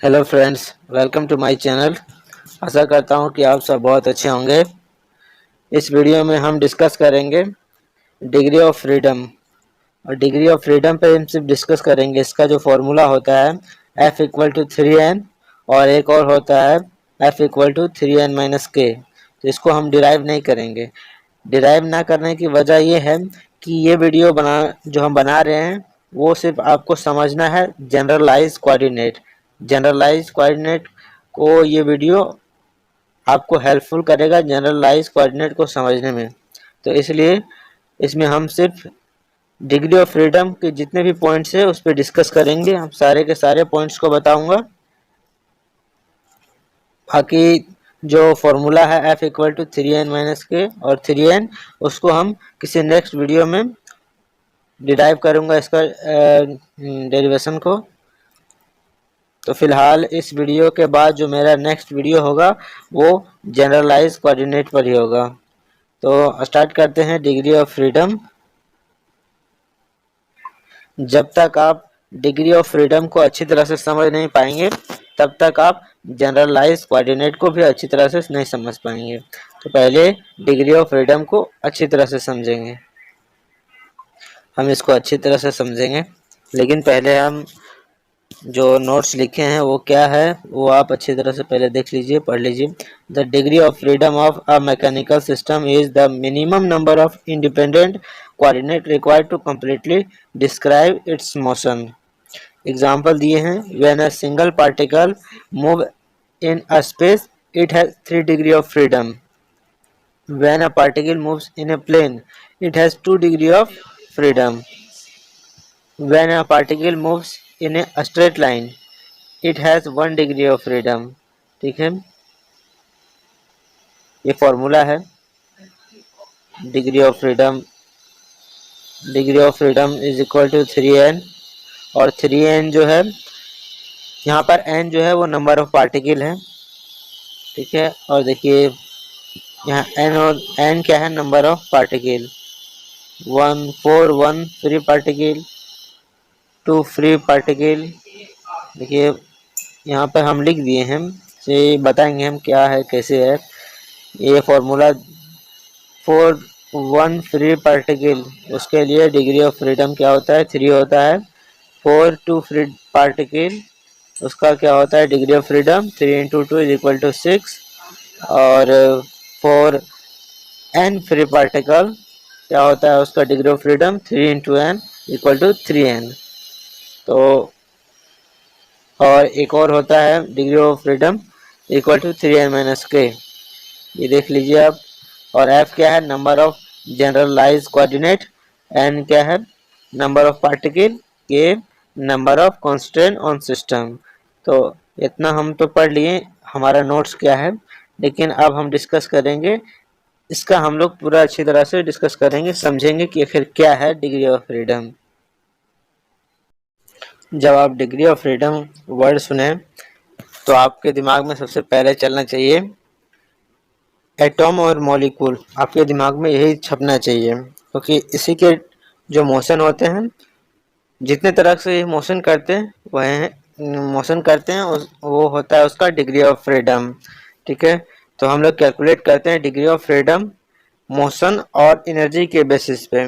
Hello friends, welcome to my channel. आशा करता हूं कि आप सब बहुत अच्छे होंगे। इस वीडियो में हम डिस्कस करेंगे डिग्री ऑफ फ्रीडम। और डिग्री ऑफ फ्रीडम पे हम सिर्फ डिस्कस करेंगे इसका जो फॉर्मूला होता है F=3n, और एक और होता है F=3n-k। तो इसको हम डिराइव नहीं करेंगे। डिराइव ना करने की वजह ये है कि ये वीडियो जो हम बना रहे हैं वो सिर्फ आपको समझना है जनरलाइज कोऑर्डिनेट को। ये वीडियो आपको हेल्पफुल करेगा जनरलाइज कोऑर्डिनेट को समझने में। तो इसलिए इसमें हम सिर्फ डिग्री ऑफ फ्रीडम के जितने भी पॉइंट्स है उस पर डिस्कस करेंगे। हम सारे के सारे पॉइंट्स को बताऊंगा। बाकी जो फॉर्मूला है F=3n-k और 3n, उसको हम किसी नेक्स्ट वीडियो में डिराइव करूंगा इसका डेरिवेशन को। तो फिलहाल इस वीडियो के बाद जो मेरा नेक्स्ट वीडियो होगा वो जनरलाइज कोऑर्डिनेट पर ही होगा। तो स्टार्ट करते हैं डिग्री ऑफ फ्रीडम। जब तक आप डिग्री ऑफ फ्रीडम को अच्छी तरह से समझ नहीं पाएंगे तब तक आप जनरलाइज कोऑर्डिनेट को भी अच्छी तरह से नहीं समझ पाएंगे। तो पहले डिग्री ऑफ फ्रीडम को अच्छी तरह से समझेंगे। हम इसको अच्छी तरह से समझेंगे, लेकिन पहले हम जो नोट्स लिखे हैं वो क्या है वो आप अच्छी तरह से पहले देख लीजिए, पढ़ लीजिए। The degree of freedom of a mechanical system is the minimum number of independent coordinate required to completely describe its motion. Example दिए हैं, when a single particle move in a space it has 3 degree of freedom. When a particle moves in a plane it has 2 degree of freedom. When a particle moves in a straight line, it has 1 degree of freedom। ठीक है, ये formula है degree of freedom. Degree of freedom is equal to 3n, और 3n जो है यहाँ पर n जो है वो नंबर ऑफ पार्टिकल है। ठीक है, और देखिए यहाँ n और n क्या है, number of particle. 1 4 1 free particle, 2 free particle. देखिए यहाँ पर हम लिख दिए हैं, से बताएंगे हम क्या है कैसे है ये फॉर्मूला। 4 1 फ्री पार्टिकल, उसके लिए डिग्री ऑफ फ्रीडम क्या होता है, 3 होता है। 4 2 फ्री पार्टिकल, उसका क्या होता है degree of freedom, 3 into 2 is equal to 6। और 4 n फ्री पार्टिकल क्या होता है उसका degree of freedom, 3 into n equal to 3n। तो और एक और होता है degree of freedom equal to 3n-k, ये देख लीजिए आप। और f क्या है, number of generalise coordinate. n क्या है, number of particle. k number of constant on system. तो इतना हम तो पढ़ लिए, हमारा नोट्स क्या है, लेकिन अब हम डिस्कस करेंगे इसका। हम लोग पूरा अच्छी तरह से डिस्कस करेंगे, समझेंगे कि आखिर क्या है डिग्री ऑफ फ्रीडम। जब आप डिग्री ऑफ फ्रीडम वर्ड सुने तो आपके दिमाग में सबसे पहले चलना चाहिए एटॉम और मॉलिक्यूल। आपके दिमाग में यही छपना चाहिए, क्योंकि इसी के जो मोशन होते हैं, जितने तरह से ये मोशन करते हैं वह मोशन करते हैं वो होता है उसका डिग्री ऑफ फ्रीडम। ठीक है, तो हम लोग कैलकुलेट करते हैं डिग्री ऑफ फ्रीडम मोशन और एनर्जी के बेसिस पे।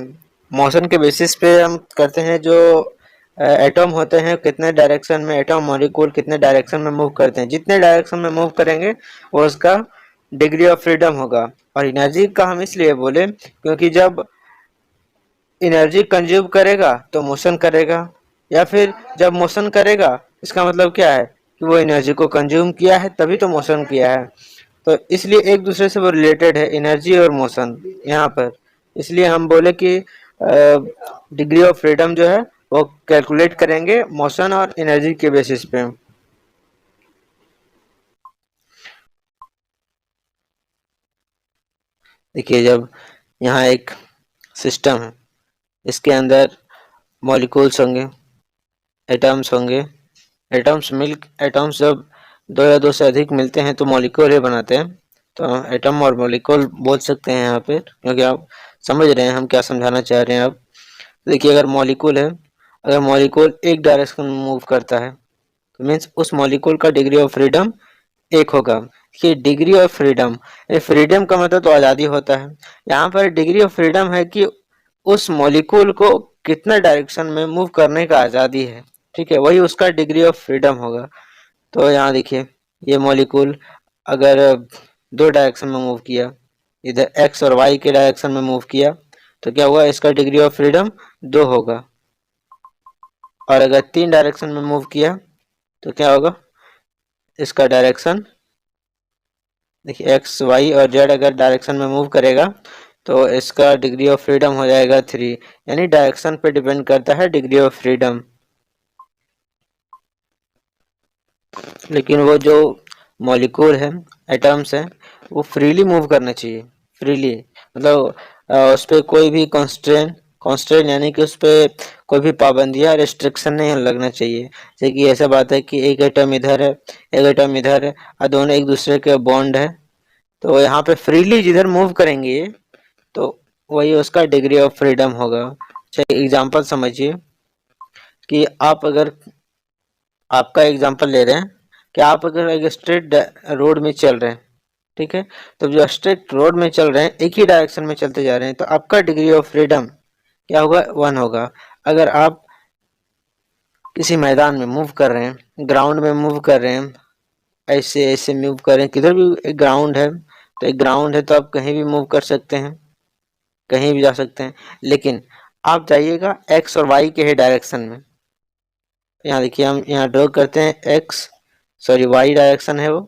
मोशन के बेसिस पे हम करते हैं, जो एटॉम होते हैं कितने डायरेक्शन में, एटॉम मॉलिक्यूल कितने डायरेक्शन में मूव करते हैं, जितने डायरेक्शन में मूव करेंगे वो उसका डिग्री ऑफ फ्रीडम होगा। और एनर्जी का हम इसलिए बोले क्योंकि जब एनर्जी कंज्यूम करेगा तो मोशन करेगा, या फिर जब मोशन करेगा इसका मतलब क्या है कि वो एनर्जी को कंज्यूम किया है तभी तो मोशन किया है। तो इसलिए एक दूसरे से वो रिलेटेड है एनर्जी और मोशन यहाँ पर। इसलिए हम बोले कि डिग्री ऑफ फ्रीडम जो है वो कैलकुलेट करेंगे मोशन और एनर्जी के बेसिस पे। देखिए, जब यहाँ एक सिस्टम है, इसके अंदर मॉलिक्यूल्स होंगे, एटम्स होंगे। एटम्स जब दो या दो से अधिक मिलते हैं तो मॉलिक्यूल ही बनाते हैं। तो एटम और मॉलिक्यूल बोल सकते हैं यहाँ पे, क्योंकि आप समझ रहे हैं हम क्या समझाना चाह रहे हैं। अब देखिए, अगर मॉलिक्यूल है, अगर मॉलिक्यूल एक डायरेक्शन में मूव करता है तो मीन्स उस मॉलिक्यूल का डिग्री ऑफ फ्रीडम एक होगा। कि डिग्री ऑफ फ्रीडम, फ्रीडम का मतलब तो आज़ादी होता है, यहाँ पर डिग्री ऑफ फ्रीडम है कि उस मॉलिक्यूल को कितना डायरेक्शन में मूव करने का आज़ादी है, ठीक है, वही उसका डिग्री ऑफ फ्रीडम होगा। तो यहाँ देखिए ये मॉलिक्यूल अगर दो डायरेक्शन में मूव किया, इधर एक्स और वाई के डायरेक्शन में मूव किया, तो क्या हुआ, इसका डिग्री ऑफ फ्रीडम 2 होगा। और अगर 3 डायरेक्शन में मूव किया तो क्या होगा, इसका डायरेक्शन देखिए एक्स वाई और जेड अगर डायरेक्शन में मूव करेगा तो इसका डिग्री ऑफ फ्रीडम हो जाएगा 3। यानी डायरेक्शन पे डिपेंड करता है डिग्री ऑफ फ्रीडम। लेकिन वो जो मॉलिक्यूल है, एटम्स है, वो फ्रीली मूव करना चाहिए, फ्रीली मतलब उस पर कोई भी कॉन्स्ट्रेंट यानी कि उस पर कोई भी पाबंदियां रेस्ट्रिक्शन नहीं लगना चाहिए। जैसे कि ऐसा बात है कि एक एटम इधर है, एक एटम इधर है और दोनों एक दूसरे के बॉन्ड है, तो यहाँ पे फ्रीली जिधर मूव करेंगे तो वही उसका डिग्री ऑफ फ्रीडम होगा। चलिए एग्जांपल समझिए कि आप अगर आपका एग्जांपल ले रहे हैं कि आप अगर एक स्ट्रेट रोड में चल रहे हैं, ठीक है, तो जो स्ट्रेट रोड में चल रहे हैं एक ही डायरेक्शन में चलते जा रहे हैं तो आपका डिग्री ऑफ फ्रीडम क्या होगा, 1 होगा। अगर आप किसी मैदान में मूव कर रहे हैं, ग्राउंड में मूव कर रहे हैं, ऐसे ऐसे मूव कर रहे हैं, किधर भी एक ग्राउंड है तो एक ग्राउंड है तो आप कहीं भी मूव कर सकते हैं, कहीं भी जा सकते हैं। लेकिन आप जाइएगा एक्स और वाई के ही डायरेक्शन में। यहाँ देखिए हम यहाँ ड्रॉ करते हैं एक्स, सॉरी वाई डायरेक्शन है वो,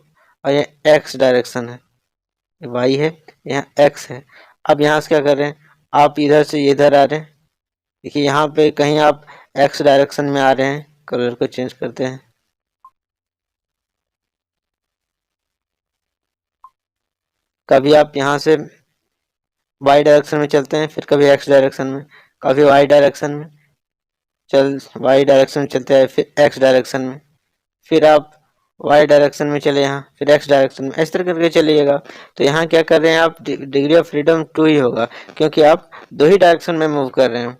और ये एक्स डायरेक्शन है, वाई है, यहाँ एक्स है। अब यहाँ से क्या कर रहे हैं, आप इधर से इधर आ रहे हैं, देखिए यहाँ पे कहीं आप एक्स डायरेक्शन में आ रहे हैं, कलर को चेंज करते हैं, कभी आप यहाँ से वाई डायरेक्शन में चलते हैं, फिर कभी एक्स डायरेक्शन में, कभी वाई डायरेक्शन में वाई डायरेक्शन में चलते हैं, फिर एक्स डायरेक्शन में, फिर आप वाई डायरेक्शन में चले यहाँ, फिर एक्स डायरेक्शन में, इस तरह करके चलिएगा। तो यहाँ क्या कर रहे हैं आप, डिग्री ऑफ फ्रीडम 2 ही होगा, क्योंकि आप दो ही डायरेक्शन में मूव कर रहे हैं।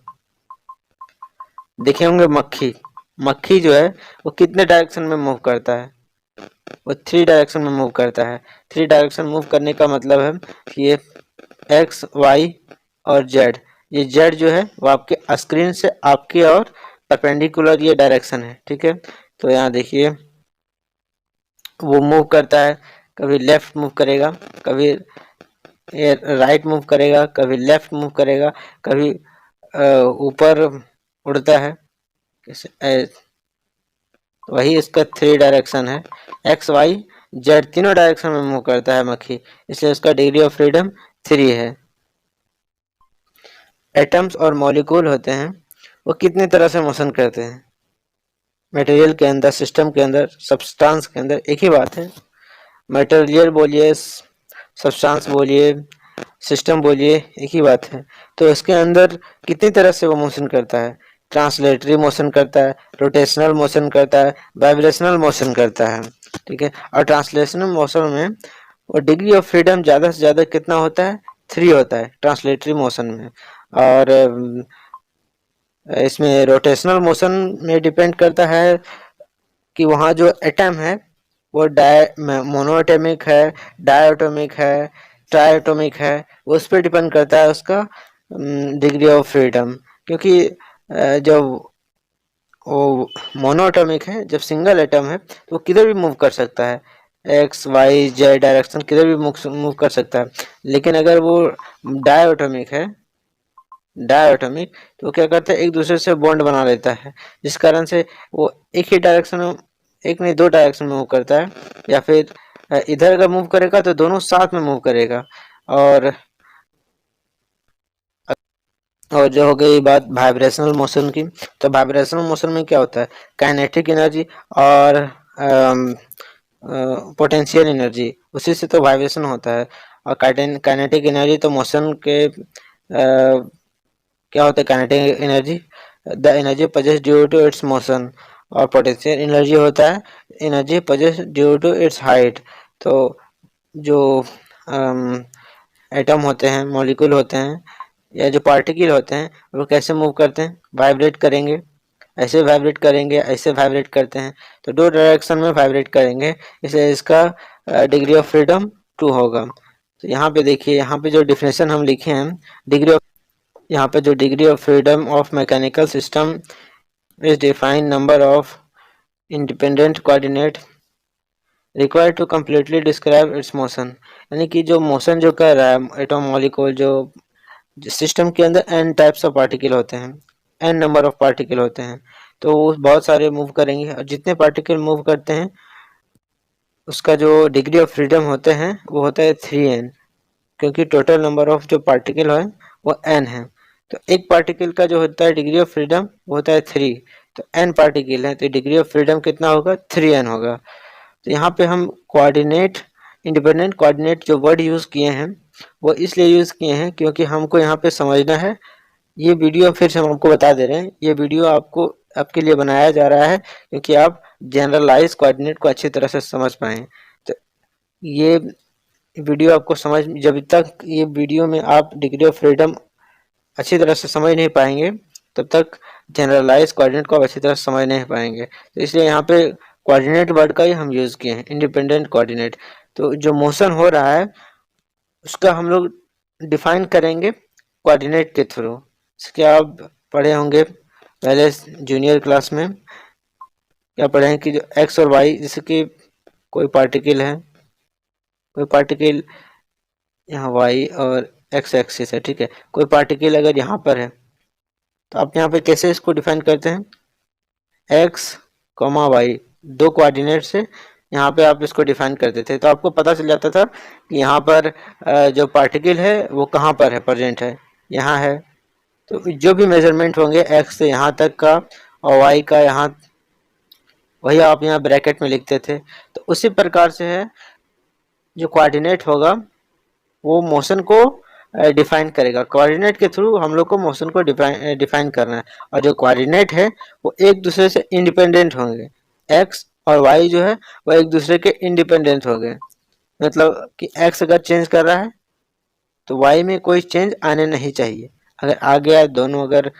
देखे होंगे मक्खी, मक्खी जो है वो कितने डायरेक्शन में मूव करता है, वो 3 डायरेक्शन में मूव करता है। 3 डायरेक्शन मूव करने का मतलब है कि ये एक्स वाई और जेड, ये जेड जो है वो आपके स्क्रीन से आपके और परपेंडिकुलर ये डायरेक्शन है, ठीक है। तो यहाँ देखिए वो मूव करता है, कभी लेफ्ट मूव करेगा, कभी ये राइट मूव करेगा, कभी लेफ्ट मूव करेगा, कभी ऊपर उड़ता है, वही इसका 3 डायरेक्शन है। एक्स वाई जेड तीनों डायरेक्शन में मूव करता है मक्खी, इसलिए उसका डिग्री ऑफ फ्रीडम 3 है। एटम्स और मॉलिक्यूल होते हैं वो कितने तरह से मोशन करते हैं, मटेरियल के अंदर, सिस्टम के अंदर, सब्सटेंस के अंदर, एक ही बात है। मटेरियल बोलिए, सब्सटेंस बोलिए, सिस्टम बोलिए, एक ही बात है। तो इसके अंदर कितनी तरह से वो मोशन करता है, ट्रांसलेटरी मोशन करता है, रोटेशनल मोशन करता है, वाइब्रेशनल मोशन करता है, ठीक है। और ट्रांसलेशनल मोशन में वो डिग्री ऑफ फ्रीडम ज़्यादा से ज़्यादा कितना होता है, 3 होता है ट्रांसलेटरी मोशन में। और इसमें रोटेशनल मोशन में डिपेंड करता है कि वहाँ जो एटम है वो मोनोएटॉमिक है, डायटोमिक है, ट्राइएटॉमिक है, उस पर डिपेंड करता है उसका डिग्री ऑफ फ्रीडम। क्योंकि जब वो मोनोएटॉमिक है, जब सिंगल एटम है तो वो किधर भी मूव कर सकता है, एक्स वाई जेड डायरेक्शन किधर भी मूव कर सकता है। लेकिन अगर वो डायटोमिक है, डायटोमिक, तो क्या करता है, एक दूसरे से बॉन्ड बना लेता है, जिस कारण से वो एक ही डायरेक्शन में, एक नहीं 2 डायरेक्शन में मूव करता है, या फिर इधर अगर मूव करेगा तो दोनों साथ में मूव करेगा। और जो हो गई बात वाइब्रेशनल मोशन की, तो वाइब्रेशनल मोशन में क्या होता है, काइनेटिक एनर्जी और पोटेंशियल एनर्जी, उसी से तो वाइब्रेशन होता है। और काइनेटिक एनर्जी तो मोशन के क्या होता है, kinetic energy the energy possessed due to its motion, और पोटेंशियल एनर्जी होता है energy possessed due to its height. तो जो एटम होते हैं, मॉलिक्यूल होते हैं, या जो पार्टिकल होते हैं वो कैसे मूव करते हैं, वाइब्रेट करेंगे, ऐसे वाइब्रेट करेंगे, ऐसे वाइब्रेट करते हैं, तो दो डायरेक्शन में वाइब्रेट करेंगे, इसलिए इसका डिग्री ऑफ फ्रीडम 2 होगा। तो यहाँ पे देखिए, यहाँ पे जो डिफिनेशन हम लिखे हैं डिग्री ऑफ, यहाँ पे जो degree of freedom of mechanical system is defined number of independent coordinate required to completely describe its motion, यानी कि जो मोशन जो कर रहा है एटॉम मॉलिक्यूल, जो सिस्टम के अंदर n टाइप्स ऑफ पार्टिकल होते हैं, n नंबर ऑफ पार्टिकल होते हैं, तो वो बहुत सारे मूव करेंगे, और जितने पार्टिकल मूव करते हैं उसका जो डिग्री ऑफ फ्रीडम होते हैं वो होता है 3n, क्योंकि टोटल नंबर ऑफ जो पार्टिकल है वो n है। तो एक पार्टिकल का जो होता है डिग्री ऑफ फ्रीडम वो होता है 3, तो n पार्टिकल है तो डिग्री ऑफ फ्रीडम कितना होगा, 3n होगा। तो यहाँ पे हम कोऑर्डिनेट, इंडिपेंडेंट कोऑर्डिनेट जो वर्ड यूज़ किए हैं वो इसलिए यूज़ किए हैं क्योंकि हमको यहाँ पे समझना है, ये वीडियो फिर से हम आपको बता दे रहे हैं, ये वीडियो आपको आपके लिए बनाया जा रहा है क्योंकि आप जनरलाइज कोऑर्डिनेट को अच्छी तरह से समझ पाएँ। तो ये वीडियो आपको समझ, जब तक ये वीडियो में आप डिग्री ऑफ फ्रीडम अच्छी तरह से समझ नहीं पाएंगे तब तक जनरलाइज कोऑर्डिनेट को आप अच्छी तरह से समझ नहीं पाएंगे। तो इसलिए यहाँ पे कोऑर्डिनेट वर्ड का ही हम यूज़ किए हैं, इंडिपेंडेंट कोऑर्डिनेट। तो जो मोशन हो रहा है उसका हम लोग डिफाइन करेंगे कोऑर्डिनेट के थ्रू। इसके आप पढ़े होंगे पहले जूनियर क्लास में, क्या पढ़े हैं कि जो एक्स और वाई, जैसे कि कोई पार्टिकल है, कोई पार्टिकल यहाँ वाई और एक्स एक्सिस है, ठीक है, कोई पार्टिकल अगर यहाँ पर है तो आप यहाँ पे कैसे इसको डिफाइन करते हैं, एक्स कॉमा वाई, दो कोऑर्डिनेट से यहाँ पे आप इसको डिफाइन करते थे, तो आपको पता चल जाता था कि यहाँ पर जो पार्टिकल है वो कहाँ पर है, प्रेजेंट है, यहाँ है। तो जो भी मेजरमेंट होंगे एक्स से यहाँ तक का और वाई का यहाँ, वही आप यहाँ ब्रैकेट में लिखते थे। तो उसी प्रकार से है, जो कोऑर्डिनेट होगा वो मोशन को डिफाइन करेगा, कोऑर्डिनेट के थ्रू हम लोग को मोशन को डिफाइन करना है। और जो कोऑर्डिनेट है वो एक दूसरे से इंडिपेंडेंट होंगे, एक्स और वाई जो है वो एक दूसरे के इंडिपेंडेंट होंगे, मतलब कि एक्स अगर चेंज कर रहा है तो वाई में कोई चेंज आने नहीं चाहिए, अगर आ गया दोनों अगर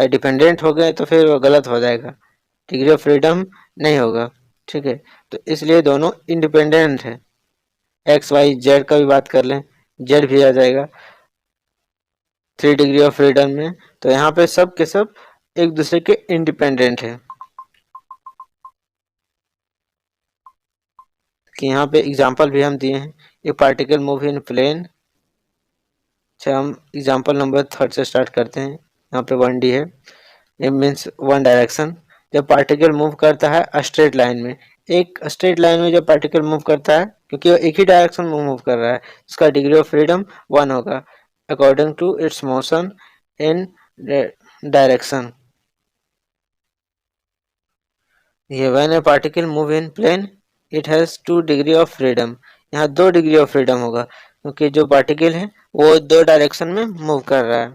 डिपेंडेंट हो गए तो फिर वो गलत हो जाएगा, डिग्री ऑफ फ्रीडम नहीं होगा, ठीक है। तो इसलिए दोनों इंडिपेंडेंट है, एक्स वाई जेड का भी बात कर लें, जेड भी आ जाएगा 3 डिग्री ऑफ फ्रीडम में। तो यहाँ पे सब के सब एक दूसरे के इंडिपेंडेंट है। कि यहाँ पे एग्जांपल भी हम दिए हैं, ये पार्टिकल मूव इन प्लेन। अच्छा, हम एग्जांपल नंबर 3 से स्टार्ट करते हैं। यहाँ पे 1D है, ये मीन्स वन डायरेक्शन। जब पार्टिकल मूव करता है स्ट्रेट लाइन में, एक स्ट्रेट लाइन में जब पार्टिकल मूव करता है, क्योंकि वो एक ही डायरेक्शन में मूव कर रहा है, इसका डिग्री ऑफ फ्रीडम 1 होगा according to its motion in direction. ये when a particle move in plane it has 2 degree of freedom, यहाँ 2 डिग्री ऑफ फ्रीडम होगा क्योंकि जो पार्टिकल है वो 2 डायरेक्शन में मूव कर रहा है।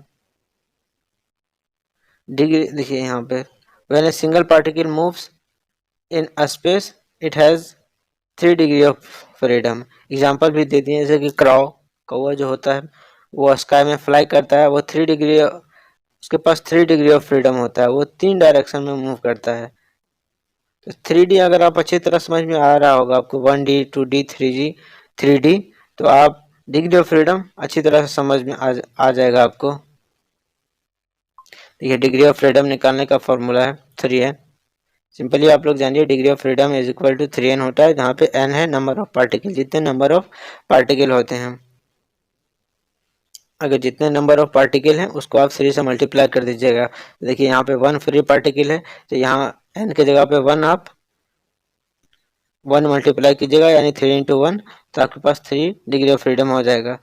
डिग्री देखिए यहाँ पे, when a single particle moves in a space it has 3 degree of freedom. Example भी दे दिए, जैसे कि क्राउ, कौवा जो होता है वो स्काई में फ्लाई करता है, वो 3 डिग्री, उसके पास 3 डिग्री ऑफ फ्रीडम होता है, वो 3 डायरेक्शन में मूव करता है। तो 3D अगर आप अच्छी तरह समझ में आ रहा होगा आपको, 1D 2D 3D, तो आप डिग्री ऑफ फ्रीडम अच्छी तरह से समझ में आ जाएगा आपको। देखिए डिग्री ऑफ फ्रीडम निकालने का फॉर्मूला है 3n। सिंपली आप लोग जानिए degree of freedom is equal to 3n होता है, जहाँ पे n है नंबर ऑफ पार्टिकल, जितने नंबर ऑफ पार्टिकल होते हैं, अगर जितने नंबर ऑफ पार्टिकल हैं उसको आप 3 से मल्टीप्लाई कर दीजिएगा। तो देखिए यहाँ पे 1 फ्री पार्टिकल है, तो यहाँ n की जगह पे 1 आप 1 मल्टीप्लाई कीजिएगा, यानी 3 इंटू 1, तो आपके पास 3 डिग्री ऑफ फ्रीडम हो जाएगा।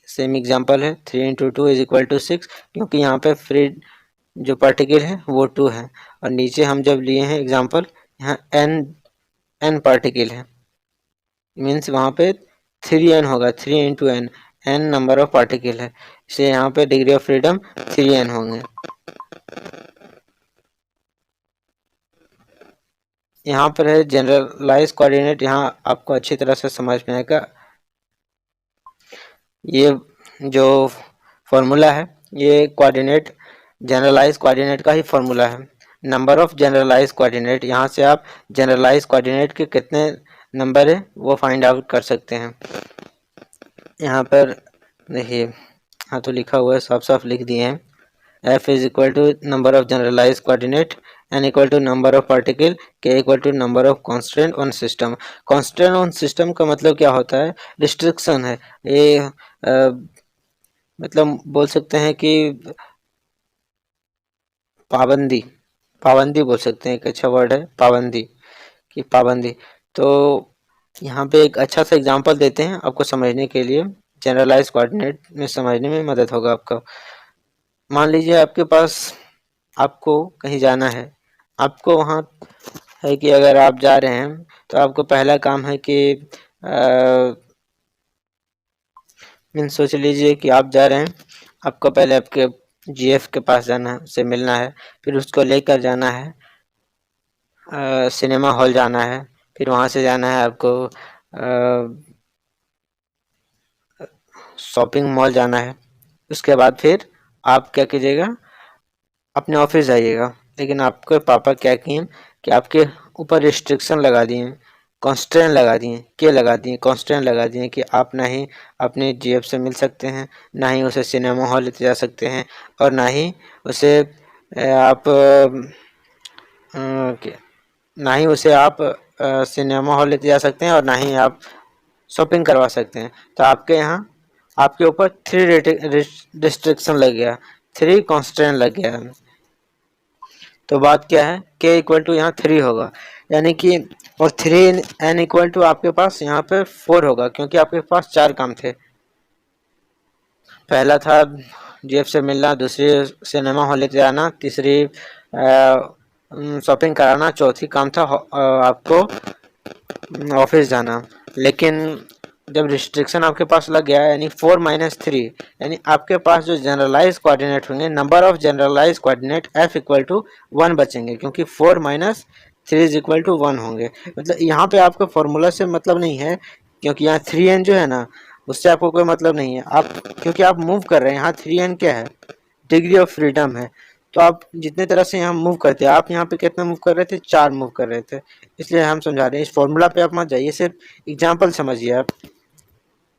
सेम एग्जांपल है 3 इंटू 2 इज इक्वल टू 6, क्योंकि यहाँ पे फ्री जो पार्टिकल है वो 2 है, और नीचे हम जब लिए हैं एग्जांपल, यहाँ n पार्टिकल है, मीन्स वहाँ पे 3n होगा, 3 into n, n number of particle है, इसलिए यहाँ पे डिग्री ऑफ फ्रीडम 3n होंगे। यहाँ पर है जनरलाइज कोऑर्डिनेट, यहाँ आपको अच्छी तरह से समझ में आएगा। ये जो फॉर्मूला है ये कोऑर्डिनेट, जनरलाइज कोऑर्डिनेट का ही फॉर्मूला है। नंबर ऑफ जनरलाइज कोऑर्डिनेट, यहाँ से आप जनरलाइज कोऑर्डिनेट के कितने नंबर है वो फाइंड आउट कर सकते हैं। यहाँ पर देखिए, हाँ तो लिखा हुआ है, साफ साफ लिख दिए हैं, f is equal to number of generalise coordinate, n equal to number of particle, k equal to number of constant on system. Constant on system का मतलब क्या होता है, रिस्ट्रिक्शन है ये, मतलब बोल सकते हैं कि पाबंदी, पाबंदी बोल सकते हैं, एक अच्छा वर्ड है पाबंदी की, पाबंदी। तो यहाँ पे एक अच्छा सा एग्जांपल देते हैं आपको समझने के लिए, जनरलाइज कोऑर्डिनेट में समझने में मदद होगा आपका। मान लीजिए आपके पास, आपको कहीं जाना है, आपको वहाँ है कि अगर आप जा रहे हैं तो आपको पहला काम है कि सोच लीजिए कि आप जा रहे हैं, आपको पहले आपके जीएफ के पास जाना है, उससे मिलना है, फिर उसको लेकर जाना है सिनेमा हॉल जाना है, फिर वहाँ से जाना है आपको शॉपिंग मॉल जाना है। उसके बाद फिर आप क्या कीजिएगा, अपने ऑफिस जाइएगा। लेकिन आपके पापा क्या किए कि आपके ऊपर रिस्ट्रिक्शन लगा दिए, कॉन्स्टेंट लगा दिए, क्या लगा दिए, कॉन्स्टेंट लगा दिए कि आप ना ही अपने जेब से मिल सकते हैं, ना ही उसे सिनेमा हॉल लेते जा सकते हैं, और ना ही उसे आप ना ही उसे आप सिनेमा हॉल लेते जा सकते हैं, और ना ही आप शॉपिंग करवा सकते हैं। तो आपके यहाँ आपके ऊपर 3 रिस्ट्रिक्शन लग गया, 3 कॉन्स्टेंट लग गया। तो बात क्या है, k इक्वल टू यहाँ 3 होगा, यानी कि, और 3 n इक्वल टू आपके पास यहाँ पे 4 होगा, क्योंकि आपके पास 4 काम थे। पहला था जेब से मिलना, दूसरी सिनेमा हॉल लेते जाना, तीसरी शॉपिंग कराना, चौथी काम था आपको ऑफिस जाना। लेकिन जब रिस्ट्रिक्शन आपके पास लग गया, यानी 4 - 3, यानी आपके पास जो जनरलाइज कोऑर्डिनेट होंगे, number of generalise coordinate f equal to 1 बचेंगे, क्योंकि 4 - 3 इज इक्वल टू 1 होंगे। मतलब यहाँ पे आपको फॉर्मूला से मतलब नहीं है, क्योंकि यहाँ 3n जो है ना, उससे आपको कोई मतलब नहीं है, आप क्योंकि आप मूव कर रहे हैं। यहाँ 3n क्या है, डिग्री ऑफ फ्रीडम है। तो आप जितने तरह से यहाँ मूव करते हैं, आप यहाँ पे कितना मूव कर रहे थे, 4 मूव कर रहे थे, इसलिए हम समझा रहे हैं। इस फॉर्मूला पे आप मत जाइए, सिर्फ एग्जांपल समझिए आप।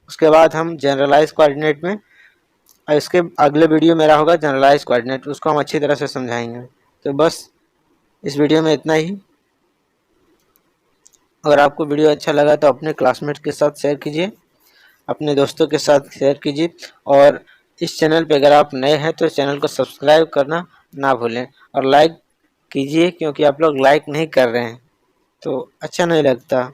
उसके बाद हम जनरलाइज कोऑर्डिनेट में, इसके अगले वीडियो मेरा होगा जनरलाइज कोऑर्डिनेट, उसको हम अच्छी तरह से समझाएंगे। तो बस इस वीडियो में इतना ही। अगर आपको वीडियो अच्छा लगा तो अपने क्लासमेट के साथ शेयर कीजिए, अपने दोस्तों के साथ शेयर कीजिए, और इस चैनल पे अगर आप नए हैं तो चैनल को सब्सक्राइब करना ना भूलें, और लाइक कीजिए, क्योंकि आप लोग लाइक नहीं कर रहे हैं तो अच्छा नहीं लगता।